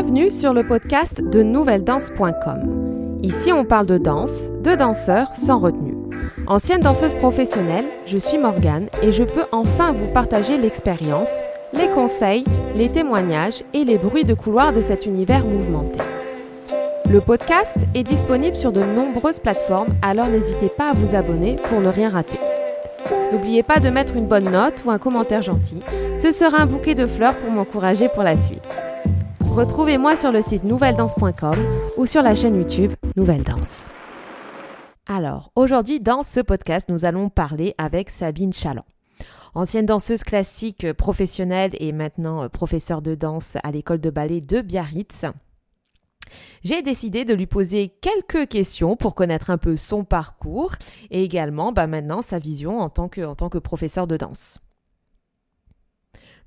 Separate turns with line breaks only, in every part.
Bienvenue sur le podcast de nouvelledanse.com. Ici, on parle de danse, de danseurs sans retenue. Ancienne danseuse professionnelle, je suis Morgane et je peux enfin vous partager l'expérience, les conseils, les témoignages et les bruits de couloir de cet univers mouvementé. Le podcast est disponible sur de nombreuses plateformes, alors n'hésitez pas à vous abonner pour ne rien rater. N'oubliez pas de mettre une bonne note ou un commentaire gentil, ce sera un bouquet de fleurs pour m'encourager pour la suite. Retrouvez-moi sur le site nouvelledanse.com ou sur la chaîne YouTube Nouvelle Danse. Alors, aujourd'hui, dans ce podcast, nous allons parler avec Sabine Chaland. Ancienne danseuse classique professionnelle et maintenant professeure de danse à l'école de ballet de Biarritz. J'ai décidé de lui poser quelques questions pour connaître un peu son parcours et également maintenant sa vision en tant que professeure de danse.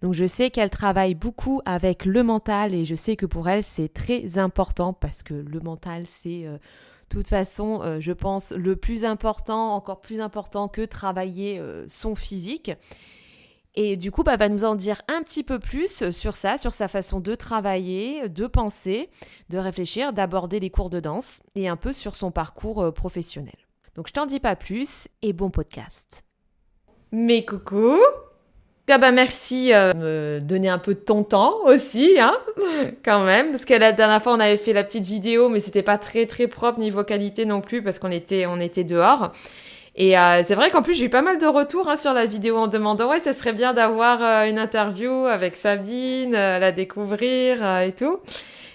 Donc je sais qu'elle travaille beaucoup avec le mental et je sais que pour elle c'est très important parce que le mental c'est de toute façon je pense le plus important, encore plus important que travailler son physique. Et du coup, va nous en dire un petit peu plus sur ça, sur sa façon de travailler, de penser, de réfléchir, d'aborder les cours de danse et un peu sur son parcours professionnel. Donc, je t'en dis pas plus et bon podcast. Mais coucou! Merci de me donner un peu de ton temps aussi, quand même. Parce que la dernière fois, on avait fait la petite vidéo, mais c'était pas très très propre niveau qualité non plus parce qu'on était dehors. Et c'est vrai qu'en plus, j'ai eu pas mal de retours sur la vidéo en demandant « Ouais, ça serait bien d'avoir une interview avec Sabine, la découvrir et tout. »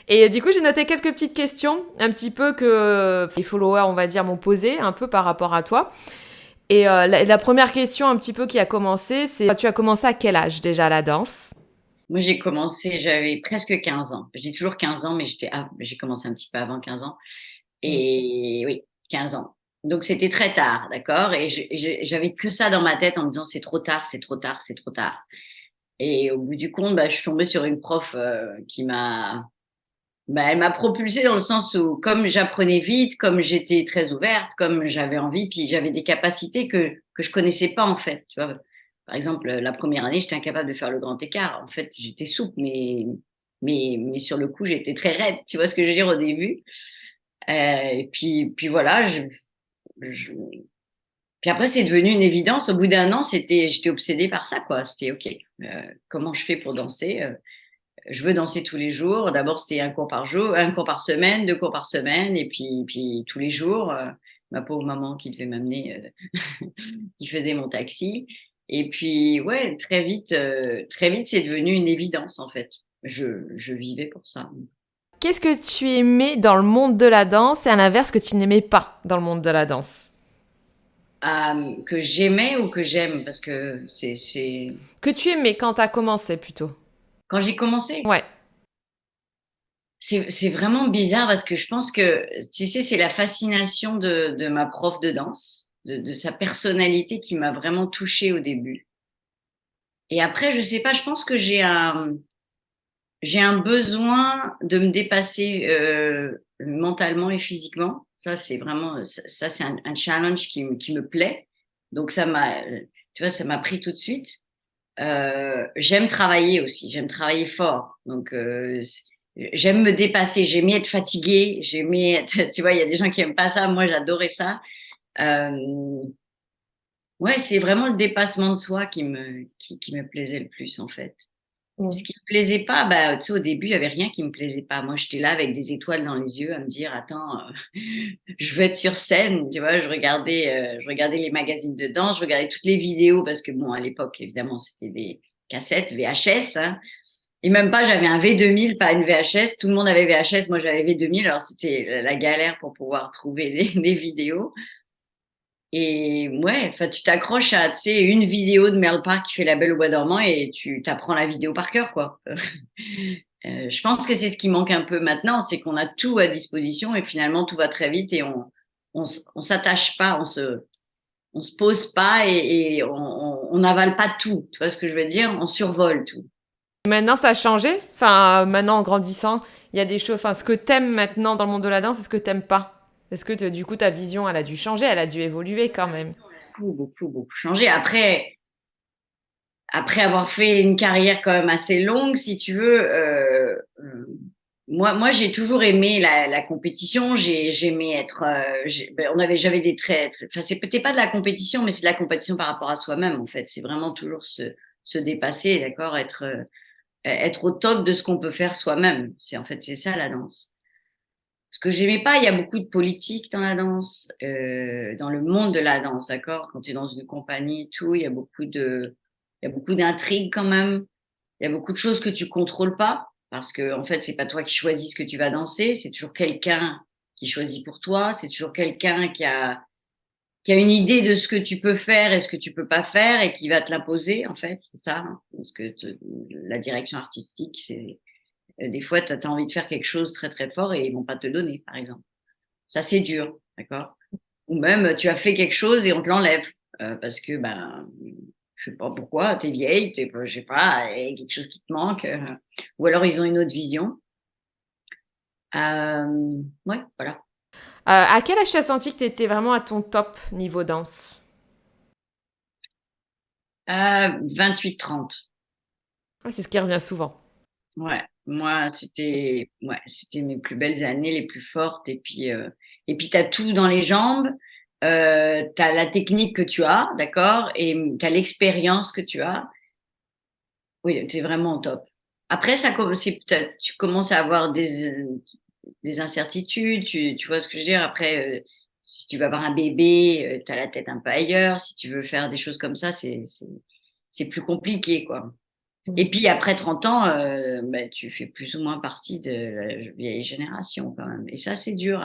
Et du coup, j'ai noté quelques petites questions, un petit peu que les followers, on va dire, m'ont posées, un peu par rapport à toi. Et la première question un petit peu qui a commencé, c'est tu as commencé à quel âge déjà la danse ?
Moi, j'ai commencé, j'avais presque 15 ans. Je dis toujours 15 ans, mais j'ai commencé un petit peu avant 15 ans. Et oui, 15 ans. Donc, c'était très tard, d'accord? Et j'avais que ça dans ma tête en me disant, c'est trop tard, c'est trop tard, c'est trop tard. Et au bout du compte, je suis tombée sur une prof elle m'a propulsée dans le sens où, comme j'apprenais vite, comme j'étais très ouverte, comme j'avais envie, puis j'avais des capacités que je connaissais pas, en fait, tu vois. Par exemple, la première année, j'étais incapable de faire le grand écart. En fait, j'étais souple, mais sur le coup, j'étais très raide. Tu vois ce que je veux dire au début? Et puis voilà, je- puis après, c'est devenu une évidence. Au bout d'un an, j'étais obsédée par ça, quoi. C'était OK. Comment je fais pour danser? Je veux danser tous les jours. D'abord, c'était un cours par jour, un cours par semaine, 2 cours par semaine, et puis tous les jours. Ma pauvre maman qui devait m'amener, qui faisait mon taxi. Et puis, ouais, très vite, c'est devenu une évidence, en fait. Je vivais pour ça.
Qu'est-ce que tu aimais dans le monde de la danse et à l'inverse que tu n'aimais pas dans le monde de la danse ?
Que j'aimais ou que j'aime, parce que c'est...
Que tu aimais quand tu as commencé plutôt ?
Quand j'ai commencé,
Ouais.
c'est vraiment bizarre parce que je pense que, tu sais, c'est la fascination de ma prof de danse, de sa personnalité qui m'a vraiment touchée au début. Et après, je sais pas, je pense que j'ai un besoin de me dépasser mentalement et physiquement. Ça, c'est vraiment, ça c'est un challenge qui me plaît. Donc tu vois, ça m'a pris tout de suite. J'aime travailler aussi, j'aime travailler fort. Donc, j'aime me dépasser, j'aimais être fatiguée, j'aimais être, tu vois, il y a des gens qui aiment pas ça, moi j'adorais ça. Euh, ouais, c'est vraiment le dépassement de soi qui me plaisait le plus en fait. Ce qui me plaisait pas, tu sais, au début, il y avait rien qui me plaisait pas. Moi, j'étais là avec des étoiles dans les yeux à me dire, attends, je veux être sur scène, tu vois. Je regardais les magazines de danse, je regardais toutes les vidéos parce que bon, à l'époque, évidemment, c'était des cassettes VHS, hein. Et même pas, j'avais un V2000, pas une VHS. Tout le monde avait VHS, moi j'avais V2000. Alors c'était la galère pour pouvoir trouver des vidéos. Et ouais, enfin, tu t'accroches à, tu sais, une vidéo de Merle Park qui fait La Belle au bois dormant et tu t'apprends la vidéo par cœur, quoi. Je pense que c'est ce qui manque un peu maintenant, c'est qu'on a tout à disposition et finalement tout va très vite et on s'attache pas, on se pose pas et on n'avale pas tout. Tu vois ce que je veux dire? On survole tout.
Maintenant, ça a changé. Enfin, maintenant, en grandissant, il y a des choses. Enfin, ce que t'aimes maintenant dans le monde de la danse, et ce que t'aimes pas. Est-ce que du coup, ta vision, elle a dû changer, elle a dû évoluer quand même.
Beaucoup changé. Après avoir fait une carrière quand même assez longue, si tu veux, moi, j'ai toujours aimé la compétition. J'aimais être. J'avais des traits. Enfin, c'est peut-être pas de la compétition, mais c'est de la compétition par rapport à soi-même. En fait, c'est vraiment toujours se dépasser, d'accord, être au top de ce qu'on peut faire soi-même. C'est ça la danse. Ce que j'aimais pas, il y a beaucoup de politique dans la danse, dans le monde de la danse, d'accord. Quand tu es dans une compagnie, et tout, il y a beaucoup d'intrigues quand même. Il y a beaucoup de choses que tu contrôles pas parce que en fait, c'est pas toi qui choisis ce que tu vas danser, c'est toujours quelqu'un qui choisit pour toi, c'est toujours quelqu'un qui a une idée de ce que tu peux faire et ce que tu peux pas faire et qui va te l'imposer en fait, c'est ça. Hein. Parce que la direction artistique, c'est des fois tu as envie de faire quelque chose très très fort et ils vont pas te le donner par exemple. Ça c'est dur, d'accord? Ou même tu as fait quelque chose et on te l'enlève parce que ben je sais pas pourquoi, t'es vieille, je sais pas, et quelque chose qui te manque, ou alors ils ont une autre vision. Ouais, voilà.
À quel âge tu as senti que tu étais vraiment à ton top niveau danse?
28-30.
Ouais, c'est ce qui revient souvent.
Ouais, moi c'était mes plus belles années, les plus fortes, et puis t'as tout dans les jambes. T'as la technique que tu as, d'accord, et t'as l'expérience que tu as. Oui, t'es vraiment au top. Après, tu commences à avoir des incertitudes, tu vois ce que je veux dire. Après, si tu veux avoir un bébé, tu as la tête un peu ailleurs. Si tu veux faire des choses comme ça, c'est plus compliqué, quoi. Et puis après 30 ans, bah, tu fais plus ou moins partie de la vieille génération quand même. Et ça, c'est dur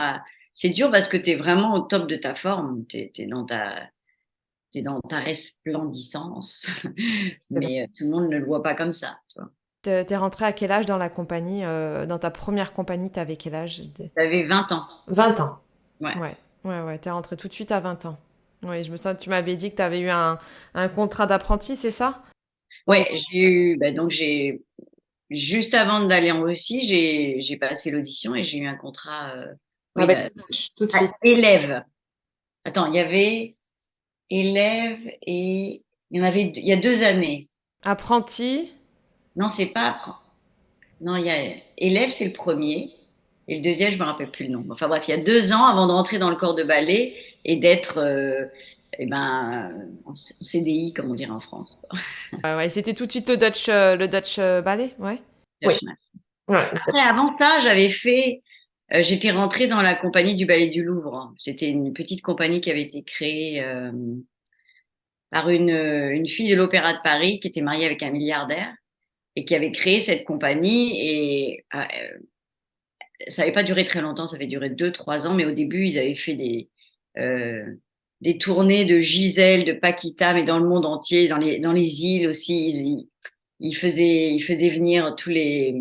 parce que tu es vraiment au top de ta forme. T'es dans ta resplendissance. Mais tout le monde ne le voit pas comme ça, tu vois.
T'es rentrée à quel âge dans la compagnie, dans ta première compagnie, t'avais quel âge?
J'avais 20 ans.
20 ans.
Ouais.
Ouais, ouais, t'es rentrée tout de suite à 20 ans. Oui, je me sens, tu m'avais dit que tu avais eu un contrat d'apprenti, c'est ça?
Ouais, juste avant d'aller en Russie, j'ai passé l'audition et j'ai eu un contrat, oui,
Avec le coach, tout de suite.
élève. Attends, il y avait élève et il y a 2 années.
Apprenti.
Non, c'est pas, non, il y a élève, c'est le premier. Et le deuxième, je me rappelle plus le nom. Enfin bref, il y a 2 ans avant de rentrer dans le corps de ballet et d'être, eh ben, en CDI, comme on dirait en France, quoi.
Ouais, c'était tout de suite le Dutch ballet, ouais. Oui. Ouais.
Après, avant ça, j'étais rentrée dans la compagnie du Ballet du Louvre. C'était une petite compagnie qui avait été créée par une fille de l'Opéra de Paris qui était mariée avec un milliardaire et qui avait créé cette compagnie. Et ça n'avait pas duré très longtemps, ça avait duré 2, 3 ans. Mais au début, ils avaient fait euh, des tournées de Gisèle, de Paquita, mais dans le monde entier, dans les îles aussi. Ils faisaient venir tous les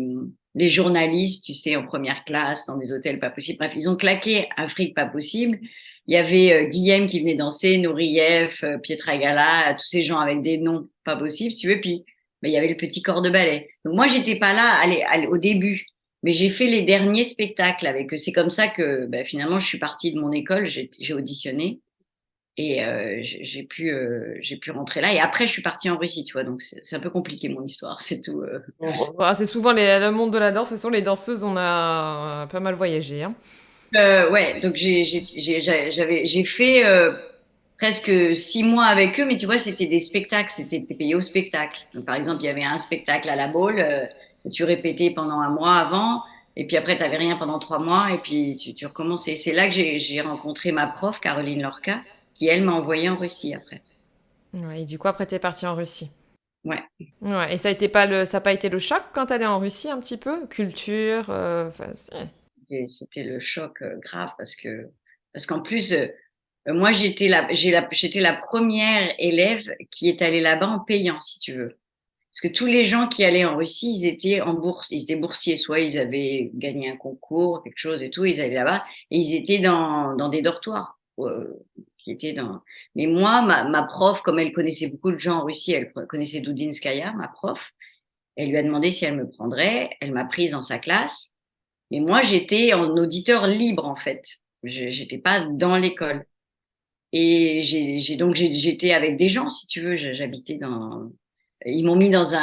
journalistes, tu sais, en première classe, dans des hôtels pas possibles. Bref, ils ont claqué un fric pas possible. Il y avait Guillaume qui venait danser, Nourieff, Pietra Gala, tous ces gens avec des noms pas possibles, si tu veux. Puis, mais il y avait le petit corps de ballet. Donc moi, j'étais pas là au début, mais j'ai fait les derniers spectacles avec eux. C'est comme ça que ben, finalement, je suis partie de mon école, j'ai auditionné. Et j'ai pu rentrer là. Et après, je suis partie en Russie, tu vois. Donc, c'est un peu compliqué, mon histoire, c'est tout.
Bon, c'est souvent le monde de la danse, ce sont les danseuses, on a pas mal voyagé, hein.
Ouais, donc j'ai fait presque 6 mois avec eux, mais tu vois, c'était des spectacles, t'es payé au spectacle. Donc, par exemple, il y avait un spectacle à la Baule, tu répétais pendant un mois avant, et puis après, tu n'avais rien pendant 3 mois, et puis tu recommençais. C'est là que j'ai rencontré ma prof, Caroline Lorca, qui, elle, m'a envoyée en Russie après.
Ouais, et du coup, après, t'es partie en Russie.
Ouais.
Ouais, et ça a pas été le choc quand t'allais en Russie un petit peu? Culture,
C'était le choc grave parce qu'en plus moi j'étais la première élève qui est allée là-bas en payant si tu veux parce que tous les gens qui allaient en Russie ils étaient en bourse, ils étaient boursiers, soit ils avaient gagné un concours quelque chose et tout, ils allaient là-bas et ils étaient dans des dortoirs qui étaient dans mais moi ma prof comme elle connaissait beaucoup de gens en Russie, elle connaissait Doudinskaya, ma prof, elle lui a demandé si elle me prendrait, elle m'a prise dans sa classe. Mais moi, j'étais en auditeur libre, en fait. J'étais pas dans l'école. Et j'étais avec des gens, si tu veux. J'habitais dans. Ils m'ont mis dans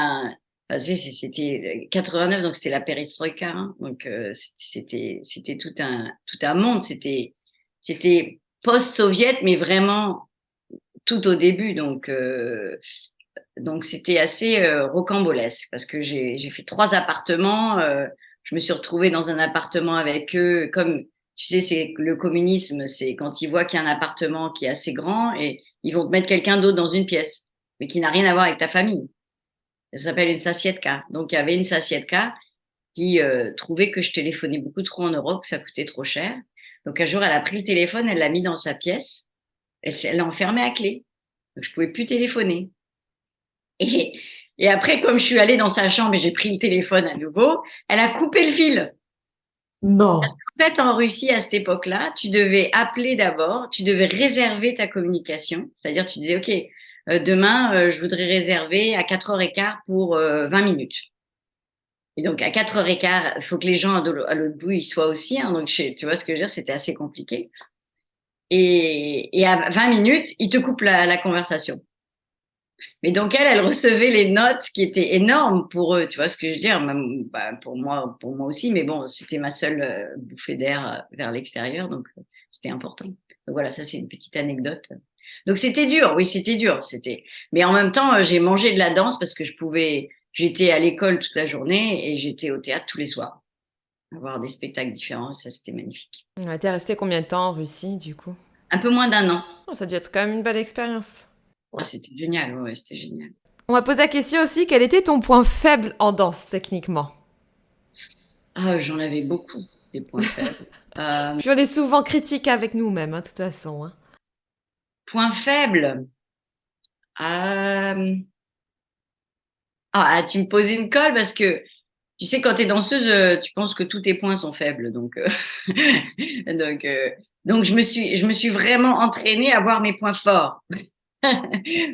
Enfin, c'était 89, donc c'était la perestroïka, hein, donc c'était tout un monde. C'était post-soviet, mais vraiment tout au début. Donc c'était assez rocambolesque parce que j'ai fait 3 appartements. Je me suis retrouvée dans un appartement avec eux. Comme tu sais, c'est le communisme, c'est quand ils voient qu'il y a un appartement qui est assez grand et ils vont te mettre quelqu'un d'autre dans une pièce, mais qui n'a rien à voir avec ta famille. Ça s'appelle une sasiedka. Donc il y avait une sasiedka qui trouvait que je téléphonais beaucoup trop en Europe, que ça coûtait trop cher. Donc un jour, elle a pris le téléphone, elle l'a mis dans sa pièce, elle l'a enfermé à clé. Donc je pouvais plus téléphoner. Et, et après, comme je suis allée dans sa chambre et j'ai pris le téléphone à nouveau, elle a coupé le fil.
Non.
En fait, en Russie, à cette époque-là, tu devais appeler d'abord, tu devais réserver ta communication. C'est-à-dire, tu disais, OK, demain, je voudrais réserver à 4h15 pour 20 minutes. Et donc, à 4h15, il faut que les gens à l'autre bout, ils soient aussi. Hein, donc, tu vois ce que je veux dire, c'était assez compliqué. Et à 20 minutes, ils te coupent la conversation. Mais donc elle recevait les notes qui étaient énormes pour eux, tu vois ce que je veux dire, même, bah, pour moi aussi, mais bon, c'était ma seule bouffée d'air vers l'extérieur, donc c'était important. Donc voilà, ça c'est une petite anecdote. Donc c'était dur, oui, c'était dur, mais en même temps, j'ai mangé de la danse parce que j'étais à l'école toute la journée et j'étais au théâtre tous les soirs, avoir des spectacles différents, ça c'était magnifique.
Ouais, t'es resté combien de temps en Russie, du coup?
Un peu moins d'1 an.
Oh, ça a dû être quand même une belle expérience.
Ah, c'était génial, ouais, c'était génial.
On m'a posé la question aussi, quel était ton point faible en danse, techniquement?
Ah, j'en avais beaucoup, des points faibles.
Puis on est souvent critique avec nous-mêmes, hein, de toute façon. Hein.
Point faible. Euh... Ah, tu me poses une colle parce que tu sais, quand tu es danseuse, tu penses que tous tes points sont faibles. Donc, euh, donc je me suis vraiment entraînée à voir mes points forts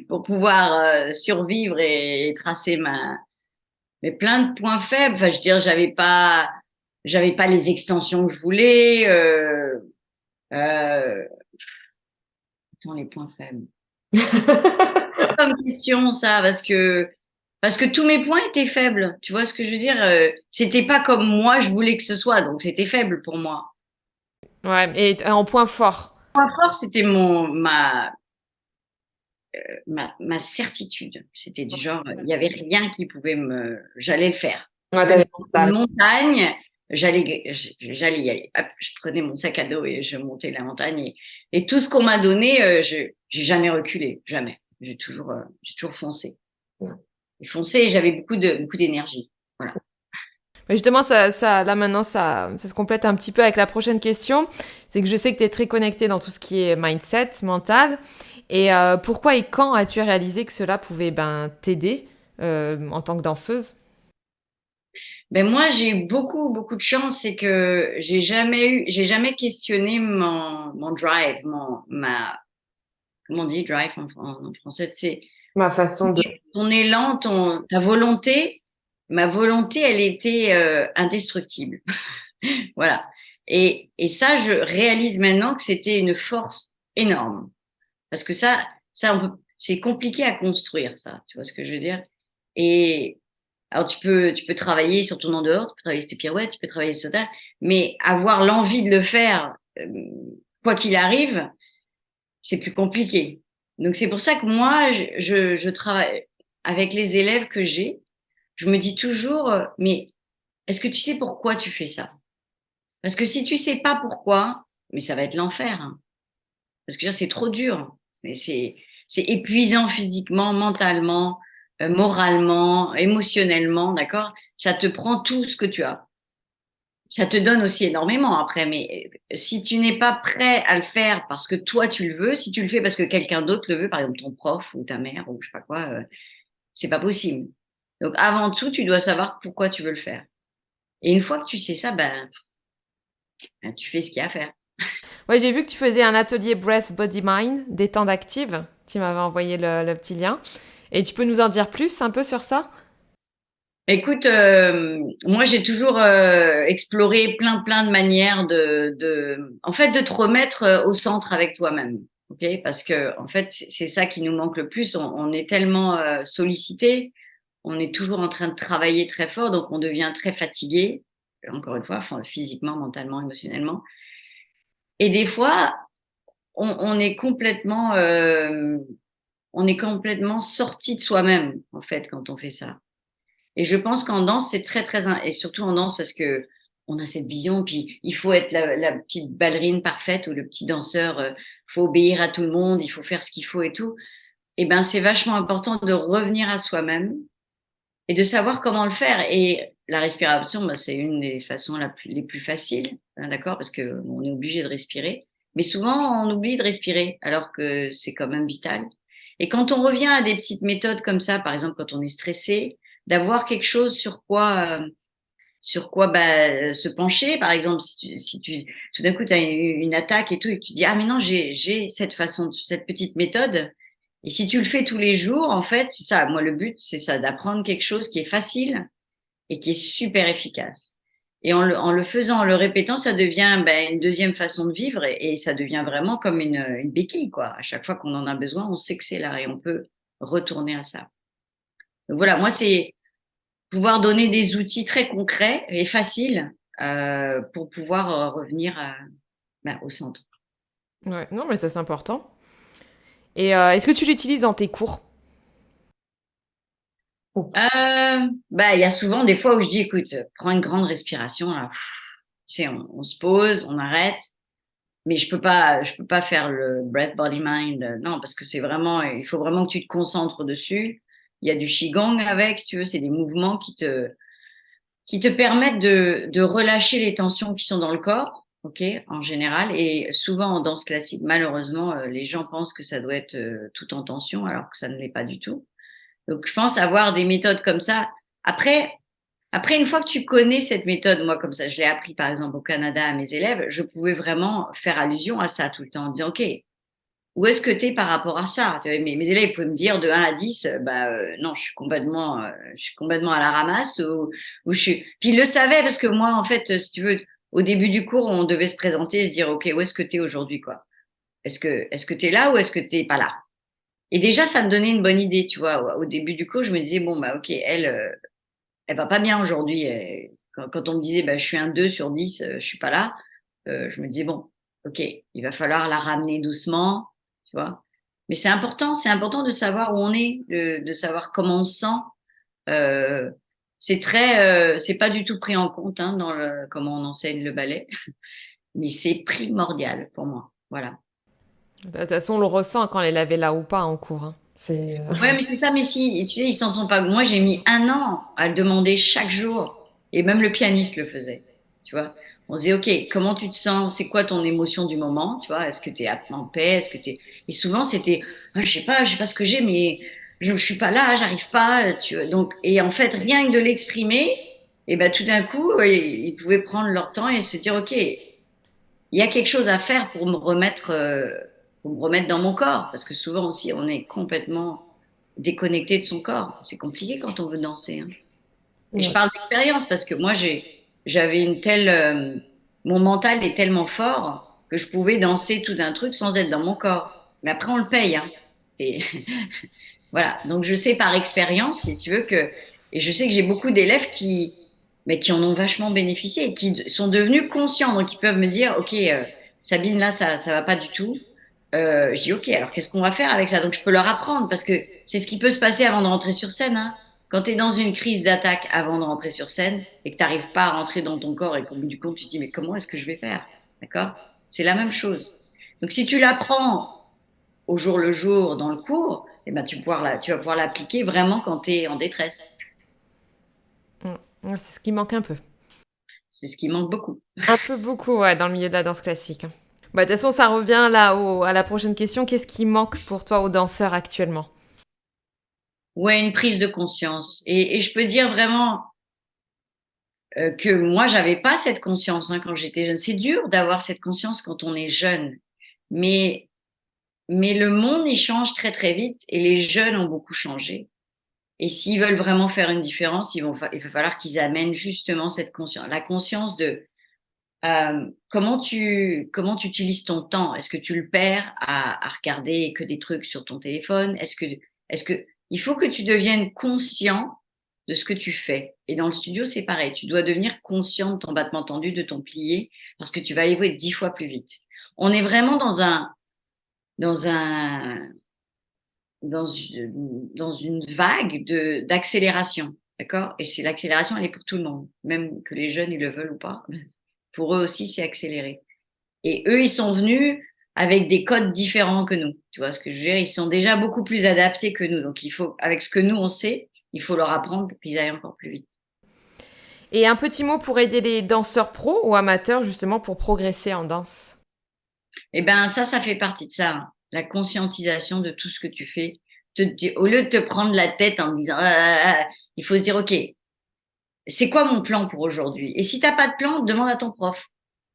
pour pouvoir survivre et tracer mais plein de points faibles. Enfin, je veux dire, j'avais pas les extensions que je voulais. Euh... Attends, les points faibles. Comme question, ça, parce que tous mes points étaient faibles. Tu vois ce que je veux dire? C'était pas comme moi je voulais que ce soit, donc c'était faible pour moi.
Ouais, et en point fort.
Point fort, c'était ma certitude. C'était du genre, il y avait rien qui pouvait j'allais le faire.
Ouais,
Même
t'avais
une
ça.
montagne, j'allais y aller. Hop, je prenais mon sac à dos et je montais la montagne et tout ce qu'on m'a donné, j'ai jamais reculé, jamais. J'ai toujours foncé. Et foncé, et j'avais beaucoup d'énergie. Voilà.
Mais justement, là maintenant, ça se complète un petit peu avec la prochaine question. C'est que je sais que tu es très connectée dans tout ce qui est mindset, mental. Et pourquoi et quand as-tu réalisé que cela pouvait t'aider en tant que danseuse?
Ben moi, j'ai eu beaucoup de chance, c'est que j'ai jamais questionné mon drive, comment on dit drive en français, c'est
Ma façon de...
ton élan, ta volonté. Ma volonté, elle était indestructible. Voilà. Et ça, je réalise maintenant que c'était une force énorme. Parce que c'est compliqué à construire, ça. Tu vois ce que je veux dire? Et alors, tu peux travailler sur ton en dehors, tu peux travailler sur tes pirouettes, tu peux travailler sur ça, mais avoir l'envie de le faire, quoi qu'il arrive, c'est plus compliqué. Donc, c'est pour ça que moi, je travaille avec les élèves que j'ai. Je me dis toujours, mais est-ce que tu sais pourquoi tu fais ça? Parce que si tu sais pas pourquoi, mais ça va être l'enfer. Hein. Parce que c'est trop dur. Mais c'est épuisant physiquement, mentalement, moralement, émotionnellement, d'accord? Ça te prend tout ce que tu as. Ça te donne aussi énormément après, mais si tu n'es pas prêt à le faire parce que toi tu le veux, si tu le fais parce que quelqu'un d'autre le veut, par exemple ton prof ou ta mère ou je sais pas quoi, c'est pas possible. Donc avant tout, tu dois savoir pourquoi tu veux le faire. Et une fois que tu sais ça, tu fais ce qu'il y a à faire.
Ouais, j'ai vu que tu faisais un atelier Breath Body Mind, détente active. Tu m'avais envoyé le petit lien. Et tu peux nous en dire plus un peu sur ça?
Écoute, moi j'ai toujours exploré plein de manières en fait, de te remettre au centre avec toi-même, ok? Parce que en fait, c'est ça qui nous manque le plus. On est tellement sollicité, on est toujours en train de travailler très fort, donc on devient très fatigué, encore une fois, physiquement, mentalement, émotionnellement. Et des fois, on est complètement sorti de soi-même, en fait, quand on fait ça. Et je pense qu'en danse, c'est très, très, et surtout en danse parce que on a cette vision, puis il faut être la petite ballerine parfaite ou le petit danseur, faut obéir à tout le monde, il faut faire ce qu'il faut et tout. Et ben, c'est vachement important de revenir à soi-même et de savoir comment le faire. Et la respiration, bah, c'est une des façons les plus faciles, hein, d'accord, parce que on est obligé de respirer. Mais souvent, on oublie de respirer, alors que c'est quand même vital. Et quand on revient à des petites méthodes comme ça, par exemple, quand on est stressé, d'avoir quelque chose sur quoi bah, se pencher. Par exemple, si tu tout d'un coup, tu as une attaque et tout, et que tu dis, ah mais non, j'ai cette façon, cette petite méthode. Et si tu le fais tous les jours, en fait, c'est ça. Moi, le but, c'est ça, d'apprendre quelque chose qui est facile et qui est super efficace. Et en le faisant, en le répétant, ça devient ben, une deuxième façon de vivre et ça devient vraiment comme une béquille, quoi. À chaque fois qu'on en a besoin, on sait que c'est là et on peut retourner à ça. Donc voilà, moi, c'est pouvoir donner des outils très concrets et faciles pour pouvoir revenir ben, au centre.
Ouais, non, mais ça, c'est important. Et est-ce que tu l'utilises dans tes cours?
Bah, il y a souvent des fois où je dis, écoute, prends une grande respiration, là. Tu sais, on se pose, on arrête, mais je peux pas faire le breath, body, mind, non, parce que c'est vraiment, il faut vraiment que tu te concentres dessus. Il y a du qigong avec, si tu veux, c'est des mouvements qui te permettent de relâcher les tensions qui sont dans le corps, ok, en général. Et souvent en danse classique, malheureusement, les gens pensent que ça doit être tout en tension, alors que ça ne l'est pas du tout. Donc, je pense avoir des méthodes comme ça. Après, une fois que tu connais cette méthode, moi, comme ça, je l'ai appris, par exemple, au Canada à mes élèves, je pouvais vraiment faire allusion à ça tout le temps en disant, OK, où est-ce que tu es par rapport à ça? Mes élèves pouvaient me dire de 1 à 10, bah, non, je suis complètement à la ramasse ou je suis, puis ils le savaient parce que moi, en fait, si tu veux, au début du cours, on devait se présenter et se dire, OK, où est-ce que tu es aujourd'hui, quoi? Est-ce que tu es là ou est-ce que tu es pas là? Et déjà, ça me donnait une bonne idée, tu vois. Au début du cours, je me disais, bon, bah, OK, elle va pas bien aujourd'hui. Quand on me disait, bah, je suis un 2 sur 10, je suis pas là, je me disais, bon, OK, il va falloir la ramener doucement, tu vois. Mais c'est important de savoir où on est, de savoir comment on se sent. Euh, c'est pas du tout pris en compte hein, dans comment on enseigne le ballet, mais c'est primordial pour moi. Voilà.
De toute façon, on le ressent quand l'élève est là ou pas en cours, hein. C'est...
Ouais, mais c'est ça, mais si, tu sais, ils s'en sont pas. Moi, j'ai mis 1 an à le demander chaque jour. Et même le pianiste le faisait. Tu vois. On se dit, OK, comment tu te sens? C'est quoi ton émotion du moment? Tu vois, est-ce que tu es en paix? Est-ce que t'es... Et souvent, c'était, ah, je sais pas ce que j'ai, mais je suis pas là, j'arrive pas, tu vois. Donc, et en fait, rien que de l'exprimer, et ben, tout d'un coup, ils pouvaient prendre leur temps et se dire, OK, il y a quelque chose à faire pour me remettre dans mon corps. Parce que souvent aussi, on est complètement déconnecté de son corps. C'est compliqué quand on veut danser. Hein. Et je
Ouais.
parle d'expérience parce que moi, j'avais une telle, mon mental est tellement fort que je pouvais danser tout d'un truc sans être dans mon corps. Mais après, on le paye. Hein. Et voilà. Donc, je sais par expérience, si tu veux que, et je sais que j'ai beaucoup d'élèves mais qui en ont vachement bénéficié et qui sont devenus conscients. Donc, ils peuvent me dire, OK, Sabine, là, ça va pas du tout. Je dis, OK, alors qu'est-ce qu'on va faire avec ça? Donc, je peux leur apprendre parce que c'est ce qui peut se passer avant de rentrer sur scène. Hein. Quand tu es dans une crise d'attaque avant de rentrer sur scène et que tu n'arrives pas à rentrer dans ton corps et qu'au bout du compte, tu te dis, mais comment est-ce que je vais faire? D'accord? C'est la même chose. Donc, si tu l'apprends au jour le jour dans le cours, eh ben, tu vas pouvoir l'appliquer vraiment quand tu es en détresse.
Ouais, c'est ce qui manque un peu.
C'est ce qui manque beaucoup.
Un peu beaucoup, ouais, dans le milieu de la danse classique. Bah, de toute façon, ça revient là à la prochaine question. Qu'est-ce qui manque pour toi aux danseurs actuellement?
Ouais, une prise de conscience. Et je peux dire vraiment que moi, j'avais pas cette conscience hein, quand j'étais jeune. C'est dur d'avoir cette conscience quand on est jeune. Mais, mais le monde, il change très, très vite et les jeunes ont beaucoup changé. Et s'ils veulent vraiment faire une différence, il va falloir qu'ils amènent justement cette conscience, la conscience de comment tu utilises ton temps. Est-ce que tu le perds à regarder que des trucs sur ton téléphone? Il faut que tu deviennes conscient de ce que tu fais. Et dans le studio, c'est pareil. Tu dois devenir conscient de ton battement tendu, de ton plié, parce que tu vas aller jouer 10 fois plus vite. On est vraiment dans un, dans une vague d'accélération, d'accord? Et c'est l'accélération, elle est pour tout le monde, même que les jeunes, ils le veulent ou pas. Pour eux aussi, c'est accéléré. Et eux, ils sont venus avec des codes différents que nous. Tu vois ce que je veux dire? Ils sont déjà beaucoup plus adaptés que nous. Donc, il faut, avec ce que nous, on sait, il faut leur apprendre pour qu'ils aillent encore plus vite.
Et un petit mot pour aider les danseurs pros ou amateurs, justement, pour progresser en danse.
Eh ben, ça fait partie de ça, hein. La conscientisation de tout ce que tu fais. Au lieu de te prendre la tête en disant, il faut se dire, OK, c'est quoi mon plan pour aujourd'hui? Et si t'as pas de plan, demande à ton prof.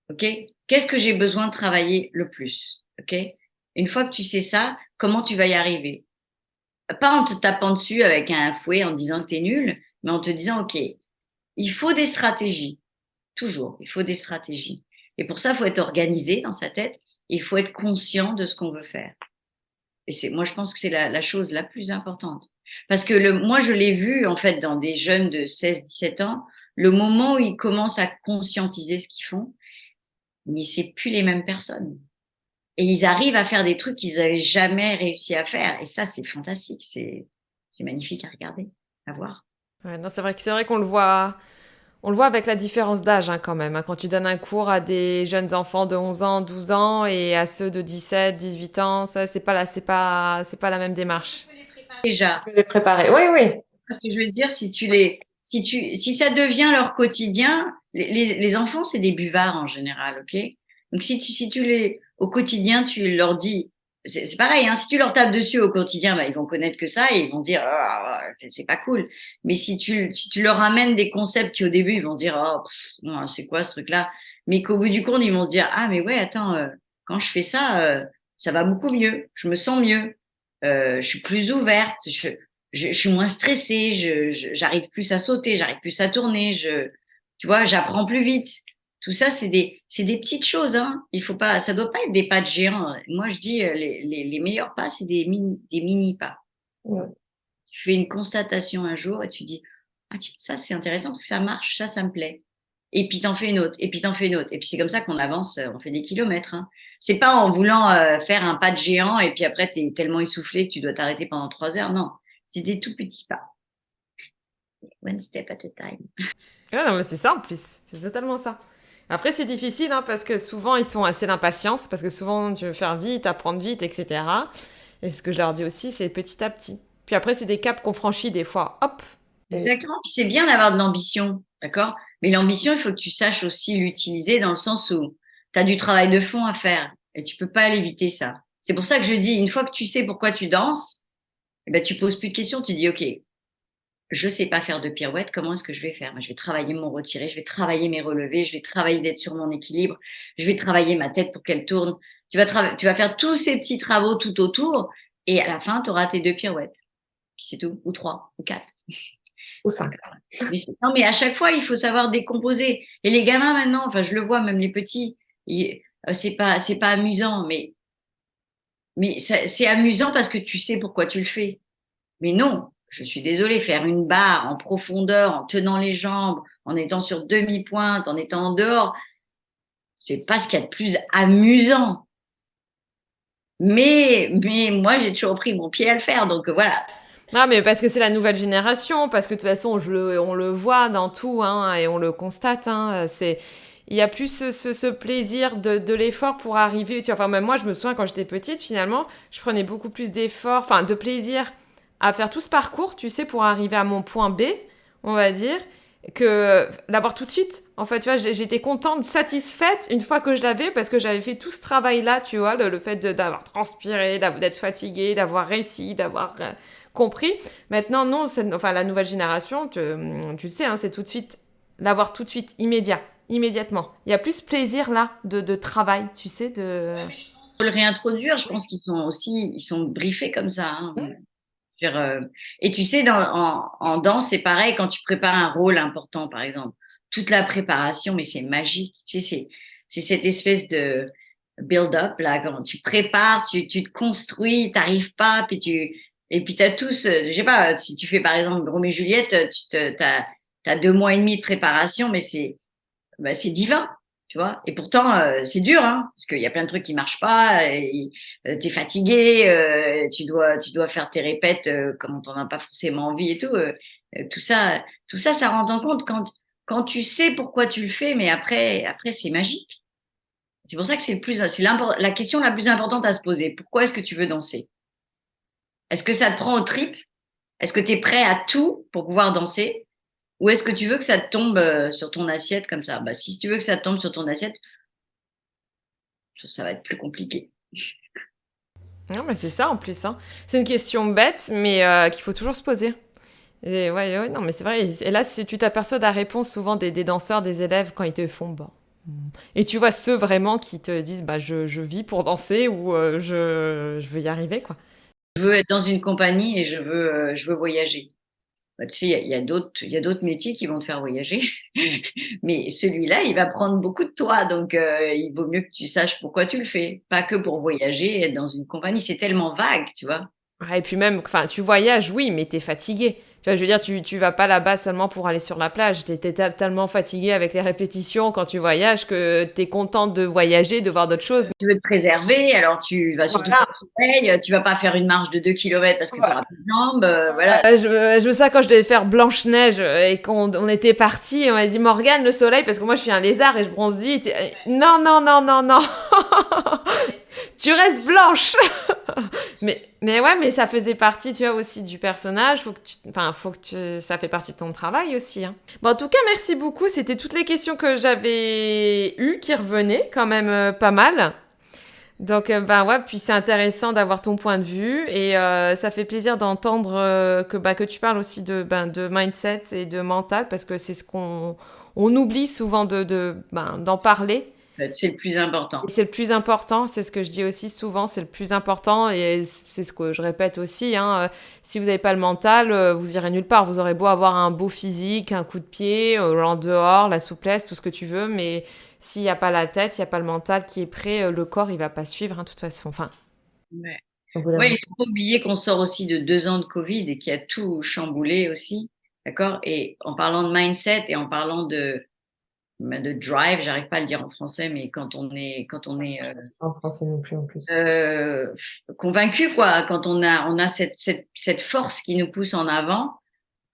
OK? Qu'est-ce que j'ai besoin de travailler le plus? OK? Une fois que tu sais ça, comment tu vas y arriver? Pas en te tapant dessus avec un fouet en disant que tu es nul, mais en te disant, OK, il faut des stratégies. Toujours, il faut des stratégies. Et pour ça, il faut être organisé dans sa tête. Il faut être conscient de ce qu'on veut faire. Et moi, je pense que c'est la chose la plus importante. Parce que moi, je l'ai vu, en fait, dans des jeunes de 16, 17 ans, le moment où ils commencent à conscientiser ce qu'ils font, mais c'est plus les mêmes personnes. Et ils arrivent à faire des trucs qu'ils n'avaient jamais réussi à faire. Et ça, c'est fantastique. C'est magnifique à regarder, à voir.
Ouais, non, c'est vrai qu'on le voit. On le voit avec la différence d'âge quand même, hein. Quand tu donnes un cours à des jeunes enfants de 11 ans, 12 ans et à ceux de 17, 18 ans, ça c'est pas la même démarche.
Déjà,
Je les préparer. Oui, oui.
ce que je veux dire, si ça devient leur quotidien, les enfants, c'est des buvards en général, ok? Donc, si tu au quotidien, tu leur dis, c'est pareil, hein, si tu leur tapes dessus au quotidien, bah, ils vont connaître que ça et ils vont se dire, c'est pas cool. Mais si tu leur amènes des concepts qui au début, ils vont se dire, c'est quoi ce truc-là? Mais qu'au bout du compte, ils vont se dire, ah, mais ouais, attends, quand je fais ça, ça va beaucoup mieux, je me sens mieux, je suis plus ouverte, je suis moins stressée, j'arrive plus à sauter, j'arrive plus à tourner, tu vois, j'apprends plus vite. Tout ça, c'est des petites choses, hein. Il faut pas, ça doit pas être des pas de géant. Moi, je dis, les meilleurs pas, c'est des mini pas.
Ouais.
Tu fais une constatation un jour et tu dis, ah tiens, ça, c'est intéressant parce que ça marche, ça me plaît. Et puis, t'en fais une autre, et puis t'en fais une autre. Et puis, c'est comme ça qu'on avance, on fait des kilomètres, hein. C'est pas en voulant faire un pas de géant et puis après, t'es tellement essoufflé que tu dois t'arrêter pendant 3 heures. Non, c'est des tout petits pas. One step at a time.
Ouais, non, mais c'est ça en plus, c'est totalement ça. Après, c'est difficile parce que souvent ils sont assez d'impatience, parce que souvent tu veux faire vite, apprendre vite, etc. Et ce que je leur dis aussi, c'est petit à petit. Puis après, c'est des caps qu'on franchit des fois, hop.
Exactement. Puis c'est bien d'avoir de l'ambition, d'accord? Mais l'ambition, il faut que tu saches aussi l'utiliser dans le sens où tu as du travail de fond à faire et tu peux pas l'éviter ça. C'est pour ça que je dis, une fois que tu sais pourquoi tu danses, eh ben, tu poses plus de questions, tu dis, OK, je sais pas faire de pirouette, comment est-ce que je vais faire? Moi, je vais travailler mon retiré, je vais travailler mes relevés, je vais travailler d'être sur mon équilibre, je vais travailler ma tête pour qu'elle tourne. Tu vas faire tous ces petits travaux tout autour et à la fin, tu auras tes 2 pirouettes. Puis c'est tout, ou 3, ou 4.
Ou 5.
Non, mais à chaque fois, il faut savoir décomposer. Et les gamins maintenant, enfin, je le vois, même les petits, c'est pas amusant, mais c'est amusant parce que tu sais pourquoi tu le fais. Mais non, je suis désolée, faire une barre en profondeur, en tenant les jambes, en étant sur demi-pointe, en étant en dehors, c'est pas ce qu'il y a de plus amusant. Mais moi, j'ai toujours pris mon pied à le faire, donc voilà.
Non, mais parce que c'est la nouvelle génération, parce que de toute façon, on le voit dans tout, et on le constate, il y a plus ce plaisir de l'effort pour arriver. Enfin, même moi, je me souviens quand j'étais petite, finalement, je prenais beaucoup plus d'efforts, enfin, de plaisir à faire tout ce parcours, tu sais, pour arriver à mon point B, on va dire, que l'avoir tout de suite. En fait, tu vois, j'étais contente, satisfaite une fois que je l'avais parce que j'avais fait tout ce travail-là, tu vois, le fait d'avoir transpiré, d'être fatiguée, d'avoir réussi, d'avoir compris. Maintenant, non, enfin, la nouvelle génération, tu le sais, c'est tout de suite, l'avoir tout de suite, immédiatement. Il y a plus plaisir là de travail, tu sais, de...
Faut le réintroduire, je pense ils sont briefés comme ça, hein. Et tu sais, en danse, c'est pareil, quand tu prépares un rôle important, par exemple, toute la préparation, mais c'est magique. Tu sais, c'est cette espèce de build-up, là, quand tu prépares, tu te construis, t'arrives pas, puis Et puis, tu as tous, je sais pas, si tu fais par exemple Roméo et Juliette, t'as 2 mois et demi de préparation, mais c'est divin, tu vois. Et pourtant, c'est dur, hein, parce qu'il y a plein de trucs qui marchent pas. T'es fatigué, tu dois faire tes répètes quand t'en as pas forcément envie et tout. Tout ça, ça rentre en compte quand tu sais pourquoi tu le fais, mais après c'est magique. C'est pour ça que la question la plus importante à se poser. Pourquoi est-ce que tu veux danser? Est-ce que ça te prend aux tripes? Est-ce que tu es prêt à tout pour pouvoir danser? Ou est-ce que tu veux que ça te tombe sur ton assiette comme ça? Bah, si tu veux que ça te tombe sur ton assiette, ça va être plus compliqué.
Non, mais c'est ça en plus. Hein. C'est une question bête, mais qu'il faut toujours se poser. Et ouais, non, mais c'est vrai. Et là, si tu t'aperçois de la réponse souvent des danseurs, des élèves, quand ils te font bon. Et tu vois ceux vraiment qui te disent bah, je vis pour danser ou je veux y arriver, quoi.
Je veux être dans une compagnie et je veux voyager. Bah, tu sais, il y a d'autres métiers qui vont te faire voyager, mais celui-là, il va prendre beaucoup de toi, donc il vaut mieux que tu saches pourquoi tu le fais, pas que pour voyager et être dans une compagnie. C'est tellement vague, tu vois.
Ouais, et puis même, enfin, tu voyages, oui, mais t'es fatigué. Tu vois, je veux dire, tu vas pas là-bas seulement pour aller sur la plage. T'es tellement fatigué avec les répétitions quand tu voyages que t'es contente de voyager, de voir d'autres choses.
Tu veux te préserver, alors tu vas surtout
Voilà.
pas au soleil, tu vas pas faire une marche de 2 kilomètres parce que tu
Voilà.
n'auras plus de jambes, voilà.
Je me souviens quand je devais faire Blanche-Neige et qu'on était partis, on m'a dit Morgane, le soleil, parce que moi je suis un lézard et je bronze vite. Non, non, non, non, non. Tu restes blanche. mais ouais, mais ça faisait partie, tu vois, aussi du personnage. Ça fait partie de ton travail aussi. Hein. Bon, en tout cas, merci beaucoup. C'était toutes les questions que j'avais eues qui revenaient quand même pas mal. Donc, ben ouais, puis c'est intéressant d'avoir ton point de vue et ça fait plaisir d'entendre que tu parles aussi de mindset et de mental parce que c'est ce on oublie souvent d'en parler.
C'est le plus important.
Et c'est le plus important, c'est ce que je dis aussi souvent, c'est le plus important et c'est ce que je répète aussi. Hein, si vous n'avez pas le mental, vous irez nulle part. Vous aurez beau avoir un beau physique, un coup de pied, en dehors, la souplesse, tout ce que tu veux, mais s'il n'y a pas la tête, il n'y a pas le mental qui est prêt, le corps, il va pas suivre, hein, de toute façon. Enfin,
Ouais.
Au bout d'un
Ouais, il
moment.
faut pas oublier qu'on sort aussi de 2 ans de Covid et qui a tout chamboulé aussi, d'accord? Et en parlant de mindset et en parlant de drive, j'arrive pas à le dire en français, mais quand on est
En français non plus en plus.
euh, convaincu, quoi, quand on a cette force qui nous pousse en avant,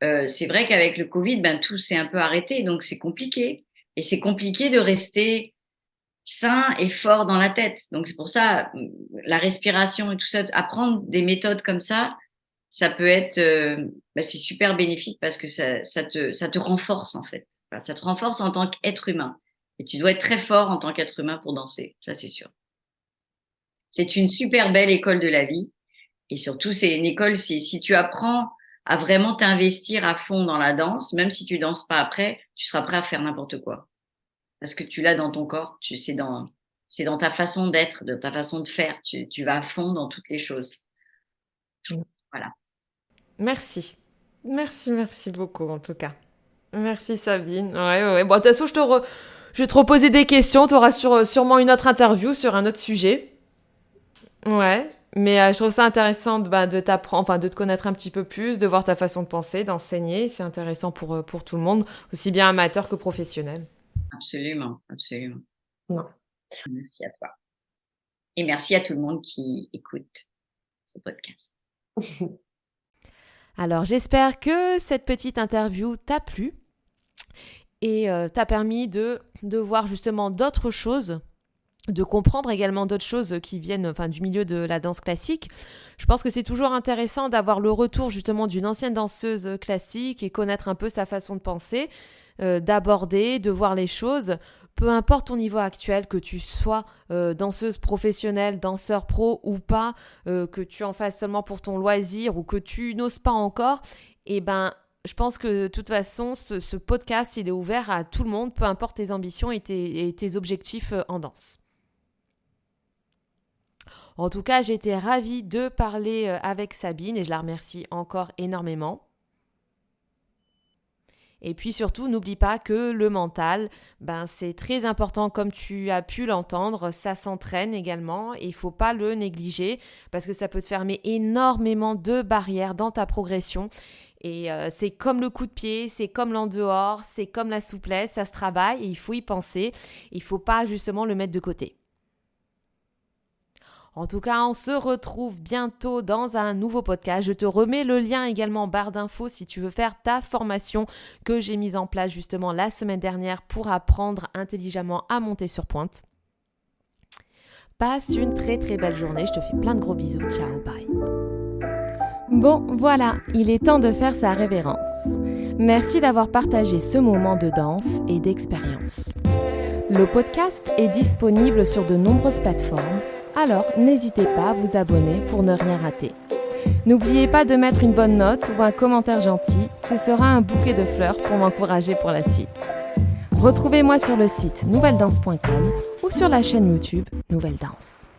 c'est vrai qu'avec le Covid, ben, tout s'est un peu arrêté, donc c'est compliqué. Et c'est compliqué de rester sain et fort dans la tête. Donc c'est pour ça, la respiration et tout ça, apprendre des méthodes comme ça peut être, c'est super bénéfique parce que ça te renforce en fait. Enfin, ça te renforce en tant qu'être humain. Et tu dois être très fort en tant qu'être humain pour danser, ça c'est sûr. C'est une super belle école de la vie. Et surtout, c'est une école, si tu apprends à vraiment t'investir à fond dans la danse, même si tu danses pas après, tu seras prêt à faire n'importe quoi. Parce que tu l'as dans ton corps, c'est dans ta façon d'être, de ta façon de faire. Tu vas à fond dans toutes les choses. Voilà.
merci. Merci beaucoup en tout cas. Merci Sabine. Ouais. Bon, de toute façon, je vais te reposer des questions. Tu auras sûrement une autre interview sur un autre sujet. Ouais. Mais je trouve ça intéressant de t'apprendre, enfin de te connaître un petit peu plus, de voir ta façon de penser, d'enseigner. C'est intéressant pour tout le monde, aussi bien amateur que professionnel.
Absolument, absolument.
Non.
Merci à toi. Et merci à tout le monde qui écoute ce podcast.
Alors j'espère que cette petite interview t'a plu et t'a permis de voir justement d'autres choses, de comprendre également d'autres choses qui viennent du milieu de la danse classique. Je pense que c'est toujours intéressant d'avoir le retour justement d'une ancienne danseuse classique et connaître un peu sa façon de penser, d'aborder, de voir les choses. Peu importe ton niveau actuel, que tu sois danseuse professionnelle, danseur pro ou pas, que tu en fasses seulement pour ton loisir ou que tu n'oses pas encore, je pense que de toute façon, ce podcast, il est ouvert à tout le monde, peu importe tes ambitions et tes objectifs en danse. En tout cas, j'étais ravie de parler avec Sabine et je la remercie encore énormément. Et puis surtout, n'oublie pas que le mental, c'est très important comme tu as pu l'entendre, ça s'entraîne également et il ne faut pas le négliger parce que ça peut te fermer énormément de barrières dans ta progression. Et c'est comme le coup de pied, c'est comme l'en-dehors, c'est comme la souplesse, ça se travaille et il faut y penser. Il ne faut pas justement le mettre de côté. En tout cas, on se retrouve bientôt dans un nouveau podcast. Je te remets le lien également en barre d'infos si tu veux faire ta formation que j'ai mise en place justement la semaine dernière pour apprendre intelligemment à monter sur pointe. Passe une très très belle journée. Je te fais plein de gros bisous. Ciao, bye. Bon, voilà, il est temps de faire sa révérence. Merci d'avoir partagé ce moment de danse et d'expérience. Le podcast est disponible sur de nombreuses plateformes. Alors, n'hésitez pas à vous abonner pour ne rien rater. N'oubliez pas de mettre une bonne note ou un commentaire gentil, ce sera un bouquet de fleurs pour m'encourager pour la suite. Retrouvez-moi sur le site nouvelledance.com ou sur la chaîne YouTube Nouvelle Danse.